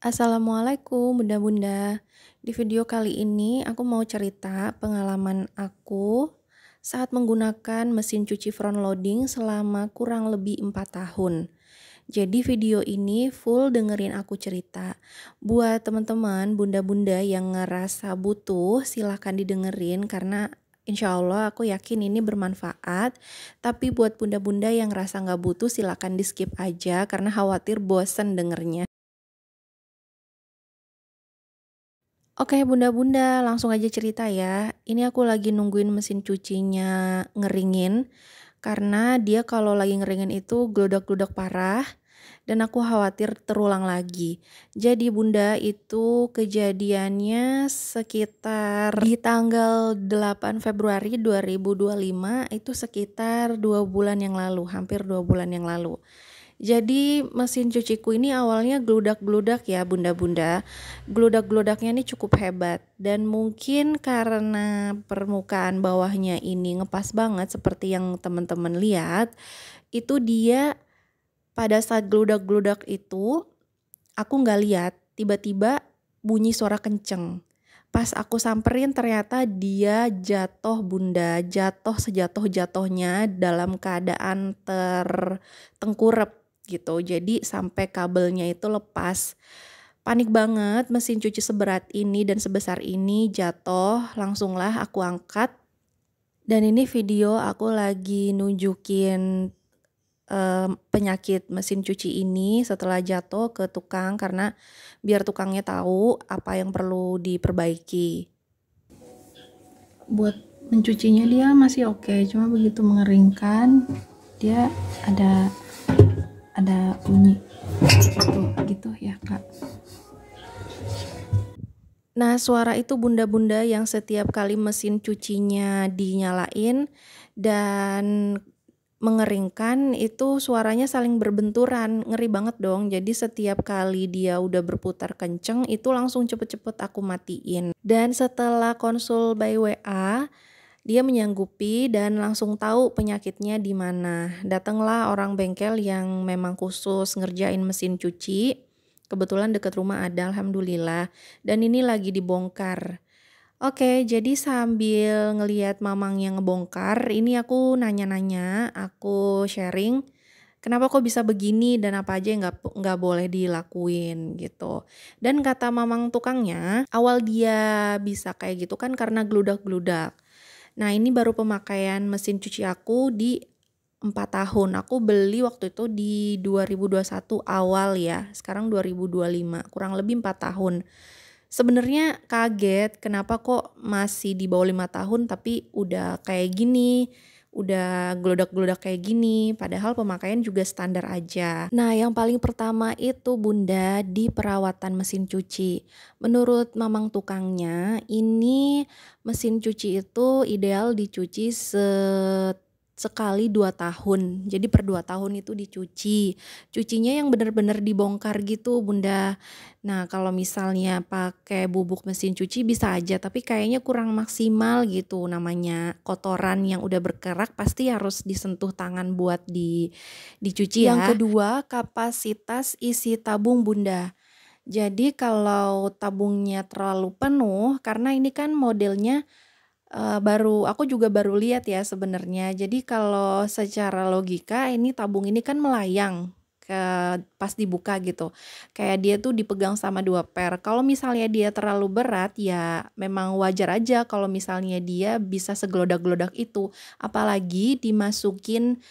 Assalamualaikum bunda-bunda. Di video kali ini aku mau cerita pengalaman aku saat menggunakan mesin cuci front loading selama kurang lebih 4 tahun. Jadi video ini full dengerin aku cerita. Buat teman-teman bunda-bunda yang ngerasa butuh silahkan didengerin karena insya Allah aku yakin ini bermanfaat. Tapi buat bunda-bunda yang ngerasa nggak butuh silahkan di skip aja karena khawatir bosen dengernya. Oke bunda-bunda langsung aja cerita ya. Ini aku lagi nungguin mesin cucinya ngeringin. Karena dia kalau lagi ngeringin itu gludak-gludak parah. Dan aku khawatir terulang lagi. Jadi bunda itu kejadiannya sekitar di tanggal 8 Februari 2025. Itu sekitar 2 bulan yang lalu. Hampir 2 bulan yang lalu. Jadi mesin cuciku ini awalnya gludak-gludak ya bunda-bunda. Gludak-gludaknya ini cukup hebat dan mungkin karena permukaan bawahnya ini ngepas banget seperti yang teman-teman lihat, itu dia pada saat gludak-gludak itu aku nggak lihat, tiba-tiba bunyi suara kenceng. Pas aku samperin ternyata dia jatuh bunda, jatuh sejatuh-jatuhnya dalam keadaan tertengkurap gitu. Jadi sampai kabelnya itu lepas. Panik banget, mesin cuci seberat ini dan sebesar ini jatuh, langsunglah aku angkat. Dan ini video aku lagi nunjukin penyakit mesin cuci ini setelah jatuh ke tukang karena biar tukangnya tahu apa yang perlu diperbaiki. Buat mencucinya dia masih oke, cuma begitu mengeringkan dia ada bunyi gitu ya kak. Nah suara itu bunda-bunda yang setiap kali mesin cucinya dinyalain dan mengeringkan itu suaranya saling berbenturan, ngeri banget dong. Jadi setiap kali dia udah berputar kenceng itu langsung cepet-cepet aku matiin. Dan setelah konsul by WA dia menyanggupi dan langsung tahu penyakitnya di mana. Datanglah orang bengkel yang memang khusus ngerjain mesin cuci. Kebetulan dekat rumah ada, alhamdulillah. Dan ini lagi dibongkar. Oke, jadi sambil ngelihat mamang yang ngebongkar, ini aku nanya-nanya, aku sharing. Kenapa kok bisa begini dan apa aja yang nggak boleh dilakuin gitu. Dan kata mamang tukangnya, awal dia bisa kayak gitu kan karena gludak-gludak. Nah ini baru pemakaian mesin cuci aku di 4 tahun. Aku beli waktu itu di 2021 awal ya. Sekarang 2025, kurang lebih 4 tahun. Sebenarnya kaget kenapa kok masih di bawah 5 tahun tapi udah kayak gini. Udah gludak-gludak kayak gini, padahal pemakaian juga standar aja. Nah yang paling pertama itu bunda di perawatan mesin cuci. Menurut mamang tukangnya ini mesin cuci itu ideal dicuci sekali 2 tahun. Jadi per 2 tahun itu dicuci. Cucinya yang bener-bener dibongkar gitu bunda. Nah kalau misalnya pakai bubuk mesin cuci bisa aja, tapi kayaknya kurang maksimal gitu. Namanya kotoran yang udah berkerak pasti harus disentuh tangan buat dicuci ya. Yang kedua kapasitas isi tabung bunda. Jadi kalau tabungnya terlalu penuh, karena ini kan modelnya aku juga baru lihat ya sebenarnya. Jadi kalau secara logika ini tabung ini kan melayang ke pas dibuka gitu. Kayak dia tuh dipegang sama 2 per. Kalau misalnya dia terlalu berat ya memang wajar aja kalau misalnya dia bisa segelodak-gelodak itu. Apalagi dimasukin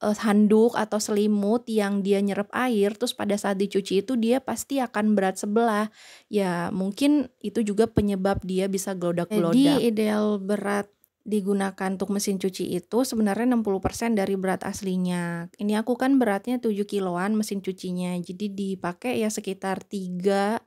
handuk atau selimut yang dia nyerap air terus pada saat dicuci itu dia pasti akan berat sebelah. Ya mungkin itu juga penyebab dia bisa gelodak-gelodak. Jadi ideal berat digunakan untuk mesin cuci itu sebenarnya 60% dari berat aslinya. Ini aku kan beratnya 7 kiloan mesin cucinya. Jadi dipakai ya sekitar 3-4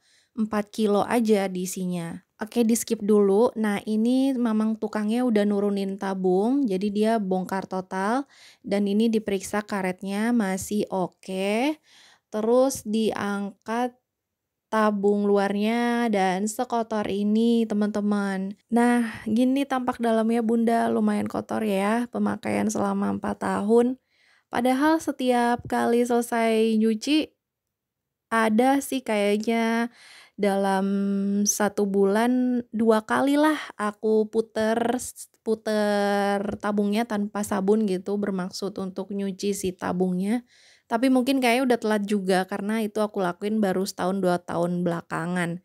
kilo aja diisinya. Oke di skip dulu. Nah ini mamang tukangnya udah nurunin tabung. Jadi dia bongkar total. Dan ini diperiksa karetnya masih oke. Terus diangkat tabung luarnya dan sekotor ini teman-teman. Nah gini tampak dalamnya bunda, lumayan kotor ya, pemakaian selama 4 tahun. Padahal setiap kali selesai nyuci Ada sih kayaknya dalam 1 bulan 2 kalilah aku puter tabungnya tanpa sabun gitu, bermaksud untuk nyuci si tabungnya. Tapi mungkin kayaknya udah telat juga karena itu aku lakuin baru setahun 2 tahun belakangan.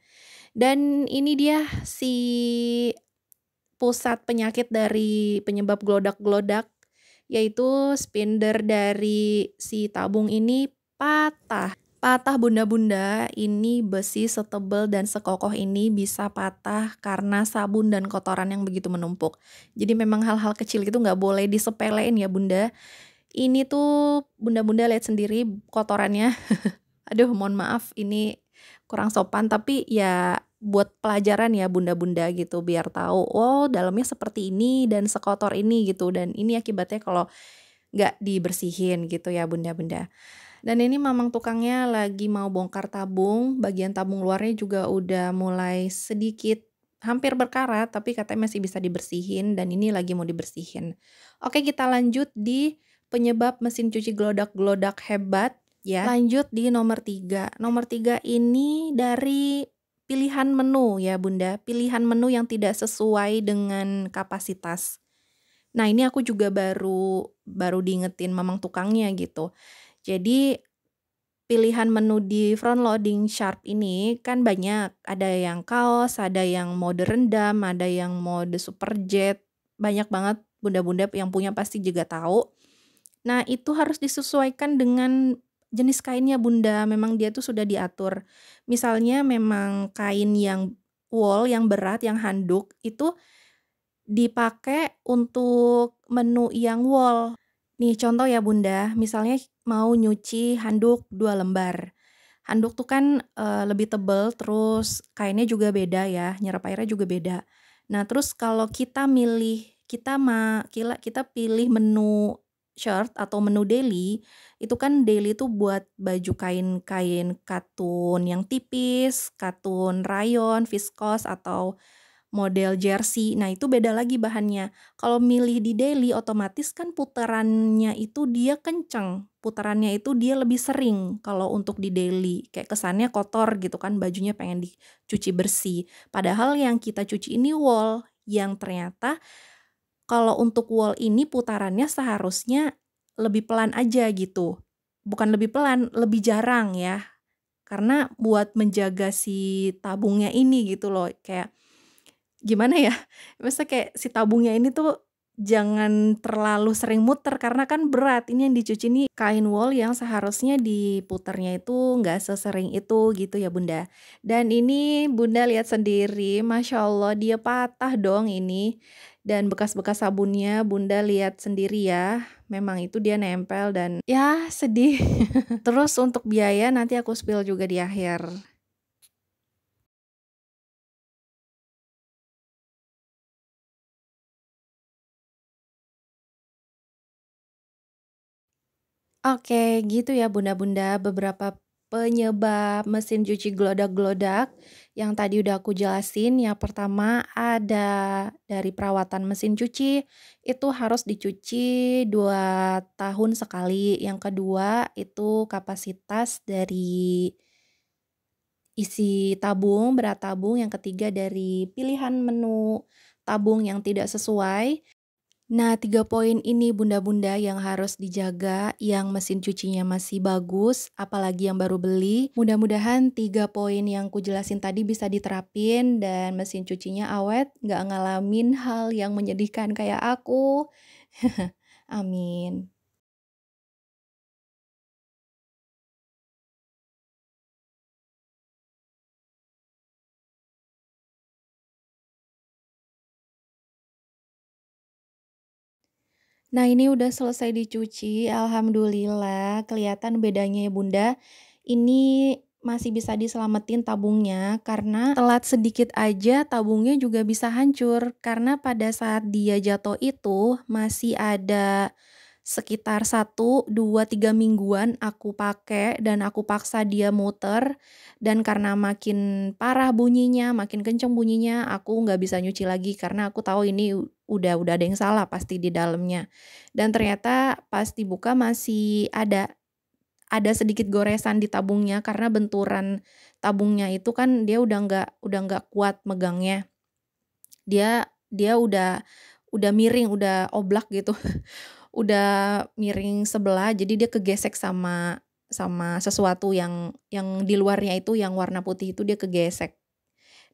Dan ini dia si pusat penyakit dari penyebab gelodak-gelodak, yaitu spindle dari si tabung ini patah. Patah bunda-bunda, ini besi setebal dan sekokoh ini bisa patah karena sabun dan kotoran yang begitu menumpuk. Jadi memang hal-hal kecil itu nggak boleh disepelein ya bunda. Ini tuh bunda-bunda lihat sendiri kotorannya. Aduh mohon maaf ini kurang sopan tapi ya buat pelajaran ya bunda-bunda gitu biar tahu oh dalamnya seperti ini dan sekotor ini gitu dan ini akibatnya kalau nggak dibersihin gitu ya bunda-bunda. Dan ini mamang tukangnya lagi mau bongkar tabung, bagian tabung luarnya juga udah mulai sedikit hampir berkarat tapi katanya masih bisa dibersihin dan ini lagi mau dibersihin. Oke, kita lanjut di penyebab mesin cuci gelodak-gelodak hebat ya. Lanjut di nomor 3. Nomor 3 ini dari pilihan menu ya Bunda, pilihan menu yang tidak sesuai dengan kapasitas. Nah, ini aku juga baru diingetin mamang tukangnya gitu. Jadi pilihan menu di front loading Sharp ini kan banyak, ada yang kaos, ada yang mode rendam, ada yang mode superjet, banyak banget bunda-bunda yang punya pasti juga tahu. Nah, itu harus disesuaikan dengan jenis kainnya bunda, memang dia tuh sudah diatur. Misalnya memang kain yang wool, yang berat, yang handuk, itu dipakai untuk menu yang wool. Nih contoh ya bunda, misalnya mau nyuci handuk 2 lembar. Handuk tuh kan lebih tebal, terus kainnya juga beda ya, nyerap airnya juga beda. Nah terus kalau kita pilih menu shirt atau menu daily, itu kan daily tuh buat baju kain-kain katun yang tipis, katun rayon, viskos atau model jersey. Nah, itu beda lagi bahannya. Kalau milih di daily otomatis kan putarannya itu dia kenceng. Putarannya itu dia lebih sering kalau untuk di daily. Kayak kesannya kotor gitu kan bajunya pengen dicuci bersih. Padahal yang kita cuci ini wool yang ternyata kalau untuk wool ini putarannya seharusnya lebih pelan aja gitu. Bukan lebih pelan, lebih jarang ya. Karena buat menjaga si tabungnya ini gitu loh. Kayak gimana ya, maksudnya kayak si tabungnya ini tuh jangan terlalu sering muter karena kan berat, ini yang dicuci nih kain wol yang seharusnya diputernya itu nggak sesering itu gitu ya Bunda. Dan ini Bunda lihat sendiri, Masya Allah dia patah dong ini. Dan bekas-bekas sabunnya Bunda lihat sendiri ya, memang itu dia nempel dan ya sedih. Terus untuk biaya nanti aku spill juga di akhir. Oke, gitu ya bunda-bunda beberapa penyebab mesin cuci gelodak-gelodak yang tadi udah aku jelasin. Yang pertama ada dari perawatan mesin cuci itu harus dicuci 2 tahun sekali. Yang kedua itu kapasitas dari isi tabung, berat tabung. Yang ketiga dari pilihan menu tabung yang tidak sesuai. Nah, 3 poin ini bunda-bunda yang harus dijaga, yang mesin cucinya masih bagus, apalagi yang baru beli. Mudah-mudahan 3 poin yang kujelasin tadi bisa diterapin dan mesin cucinya awet, nggak ngalamin hal yang menyedihkan kayak aku. Amin. Nah, ini udah selesai dicuci, alhamdulillah. Kelihatan bedanya ya, Bunda. Ini masih bisa diselamatin tabungnya karena telat sedikit aja tabungnya juga bisa hancur karena pada saat dia jatuh itu masih ada sekitar 1, 2, 3 mingguan aku pakai dan aku paksa dia muter dan karena makin parah bunyinya, makin kenceng bunyinya, aku nggak bisa nyuci lagi karena aku tahu ini udah ada yang salah pasti di dalamnya. Dan ternyata pas dibuka masih ada sedikit goresan di tabungnya karena benturan tabungnya itu kan dia udah nggak kuat megangnya. Dia dia udah miring, udah oblak gitu. Udah miring sebelah, jadi dia kegesek sama sesuatu yang di luarnya itu yang warna putih itu dia kegesek.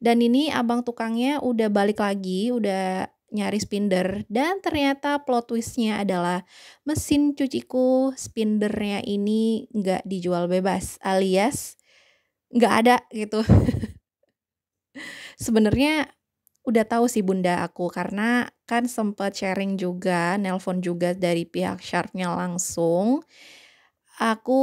Dan ini abang tukangnya udah balik lagi, udah nyari spinner dan ternyata plot twist-nya adalah mesin cuciku spinnernya ini nggak dijual bebas, alias nggak ada gitu. Sebenarnya udah tahu sih bunda aku karena kan sempet sharing juga, nelpon juga dari pihak Sharp-nya langsung. Aku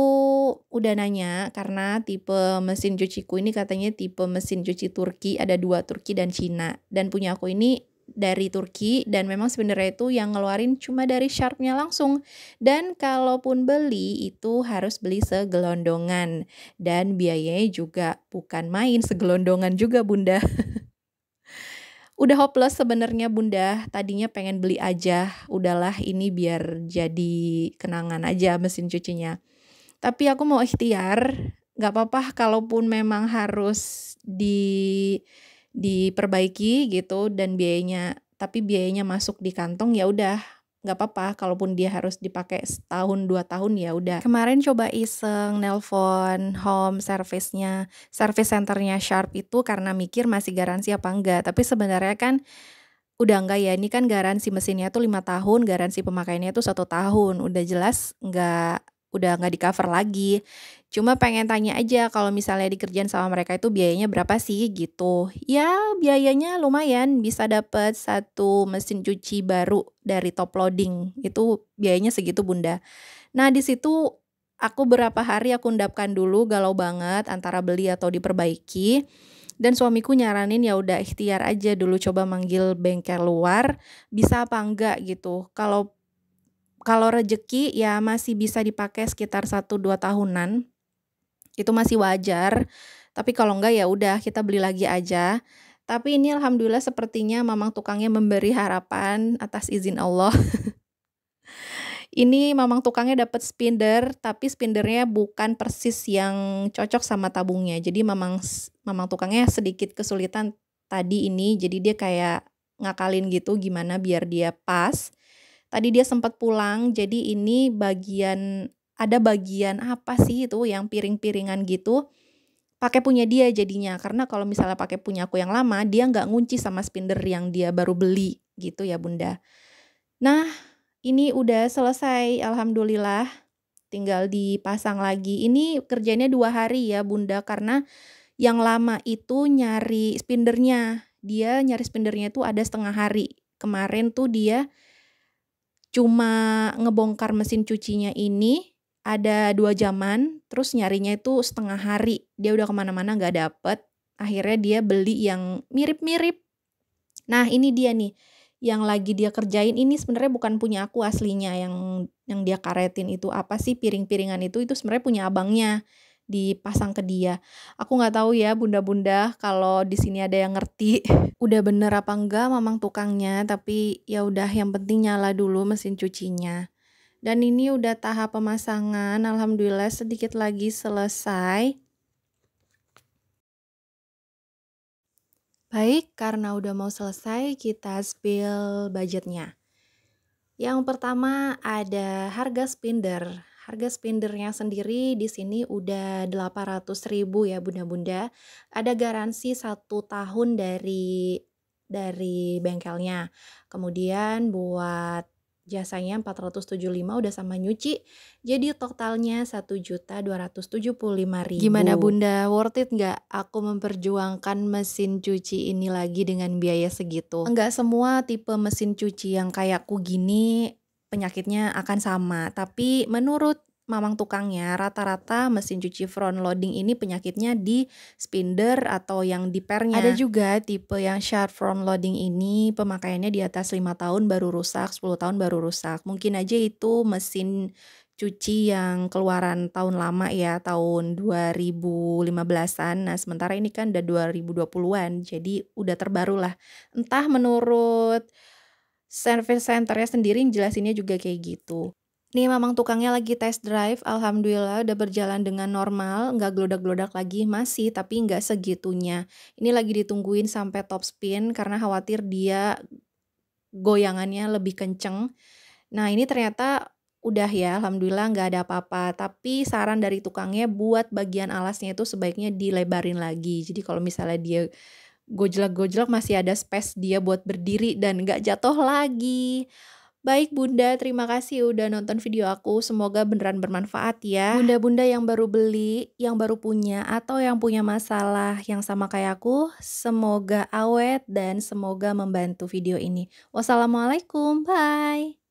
udah nanya karena tipe mesin cuciku ini katanya tipe mesin cuci Turki, ada 2 Turki dan Cina. Dan punya aku ini dari Turki dan memang sebenarnya itu yang ngeluarin cuma dari Sharp-nya langsung. Dan kalaupun beli itu harus beli segelondongan dan biayanya juga bukan main, segelondongan juga bunda. Udah hopeless sebenarnya bunda, tadinya pengen beli aja, udahlah ini biar jadi kenangan aja mesin cucinya. Tapi aku mau ikhtiar, nggak apa-apa kalaupun memang harus diperbaiki gitu dan tapi biayanya masuk di kantong ya udah, nggak apa-apa kalaupun dia harus dipakai setahun 2 tahun ya udah. Kemarin coba iseng nelpon home service-nya, service centernya Sharp itu karena mikir masih garansi apa enggak, tapi sebenarnya kan udah enggak ya, ini kan garansi mesinnya tuh 5 tahun, garansi pemakaiannya tuh 1 tahun, udah jelas udah nggak di-cover lagi. Cuma pengen tanya aja kalau misalnya dikerjain sama mereka itu biayanya berapa sih gitu. Ya biayanya lumayan, bisa dapet 1 mesin cuci baru dari top loading, itu biayanya segitu bunda. Nah di situ aku berapa hari aku endapkan dulu galau banget antara beli atau diperbaiki. Dan suamiku nyaranin ya udah ikhtiar aja dulu coba manggil bengkel luar bisa apa enggak gitu. Kalau rezeki ya masih bisa dipakai sekitar 1-2 tahunan. Itu masih wajar. Tapi kalau enggak ya udah kita beli lagi aja. Tapi ini alhamdulillah sepertinya mamang tukangnya memberi harapan atas izin Allah. Ini mamang tukangnya dapat spinner, tapi spinnernya bukan persis yang cocok sama tabungnya. Jadi mamang tukangnya sedikit kesulitan tadi ini, jadi dia kayak ngakalin gitu gimana biar dia pas. Tadi dia sempat pulang, jadi ini ada bagian apa sih itu yang piring-piringan gitu, pakai punya dia jadinya. Karena kalau misalnya pakai punya aku yang lama, dia nggak ngunci sama spinner yang dia baru beli gitu ya bunda. Nah, ini udah selesai alhamdulillah, tinggal dipasang lagi. Ini kerjanya 2 hari ya bunda, karena yang lama itu nyari spinnernya. Dia nyari spinnernya itu ada setengah hari. Kemarin tuh dia cuma ngebongkar mesin cucinya ini ada 2 jaman, terus nyarinya itu setengah hari. Dia udah kemana-mana nggak dapet, akhirnya dia beli yang mirip-mirip. Nah ini dia nih, yang lagi dia kerjain ini sebenarnya bukan punya aku aslinya, yang dia karetin itu apa sih piring-piringan itu sebenarnya punya abangnya, dipasang ke dia. Aku nggak tahu ya bunda-bunda kalau di sini ada yang ngerti udah bener apa enggak mamang tukangnya, tapi ya udah yang penting nyala dulu mesin cucinya. Dan ini udah tahap pemasangan, alhamdulillah sedikit lagi selesai. Baik, karena udah mau selesai, kita spill budgetnya. Yang pertama ada harga spinner. Harga spinnernya sendiri di sini udah 800.000 ya bunda-bunda. Ada garansi 1 tahun dari bengkelnya. Kemudian buat jasanya 475 udah sama nyuci. Jadi totalnya 1.275.000. Gimana bunda, worth it nggak aku memperjuangkan mesin cuci ini lagi dengan biaya segitu? Enggak semua tipe mesin cuci yang kayak aku gini penyakitnya akan sama. Tapi menurut mamang tukangnya rata-rata mesin cuci front loading ini penyakitnya di spinner atau yang di pernya. Ada juga tipe yang Sharp front loading ini pemakaiannya di atas 5 tahun baru rusak, 10 tahun baru rusak. Mungkin aja itu mesin cuci yang keluaran tahun lama ya, tahun 2015-an. Nah sementara ini kan udah 2020-an, jadi udah terbaru lah. Entah menurut service centernya sendiri jelasinnya juga kayak gitu. Ini memang tukangnya lagi test drive, alhamdulillah udah berjalan dengan normal, nggak gelodak-gelodak lagi, masih tapi nggak segitunya. Ini lagi ditungguin sampai top spin karena khawatir dia goyangannya lebih kenceng. Nah ini ternyata udah ya, alhamdulillah nggak ada apa-apa, tapi saran dari tukangnya buat bagian alasnya itu sebaiknya dilebarin lagi. Jadi kalau misalnya dia gojlak-gojlak masih ada space dia buat berdiri dan nggak jatuh lagi. Baik Bunda, terima kasih udah nonton video aku, semoga beneran bermanfaat ya. Bunda-bunda yang baru beli, yang baru punya, atau yang punya masalah yang sama kayak aku, semoga awet dan semoga membantu video ini. Wassalamualaikum, bye.